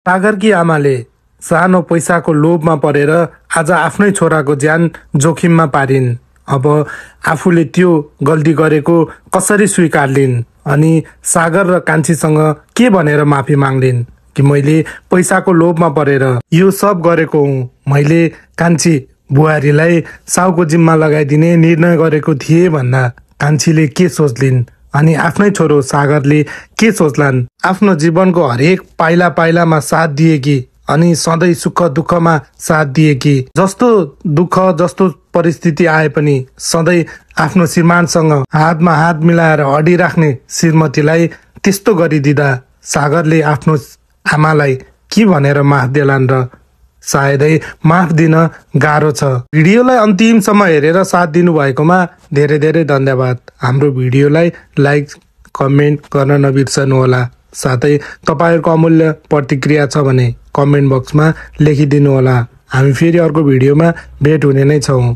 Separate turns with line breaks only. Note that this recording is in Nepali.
सागरकी आमाले सानो पैसाको लोभमा परेर आज आफ्नै छोराको ज्यान जोखिममा पारिन्। अब आफूले त्यो गल्ती गरेको कसरी स्वीकार्लिन् अनि सागर र कान्छीसँग के भनेर माफी माग्लिन् कि मैले पैसाको लोभमा परेर यो सब गरेको हुँ। मैले कान्छी बुहारीलाई साउको जिम्मा लगाइदिने निर्णय गरेको थिएँ भन्दा कान्छीले के सोच्लिन् अनि आफ्नै छोरो सागरले के सोच्लान्। आफ्नो जीवनको हरेक पाइला पाइलामा साथ दिएकी अनि सधैँ सुख दुःखमा साथ दिएकी, जस्तो दुःख जस्तो परिस्थिति आए पनि सधैँ आफ्नो श्रीमानसँग हातमा हात मिलाएर अडिराख्ने श्रीमतीलाई त्यस्तो गरिदिँदा सागरले आफ्नो आमालाई के भनेर माफ देलान् र सायदै माफ दिन गाह्रो छ। भिडियोलाई अन्तिमसम्म हेरेर साथ दिनु भएकोमा धेरै धेरै धन्यवाद। हाम्रो भिडियोलाई लाइक कमेन्ट गर्न नबिर्सनुहोला। साथै तपाईहरुको अमूल्य प्रतिक्रिया छ भने कमेन्ट बक्समा लेखिदिनु होला। हामी फेरि अर्को भिडियोमा भेट हुने नै छौं।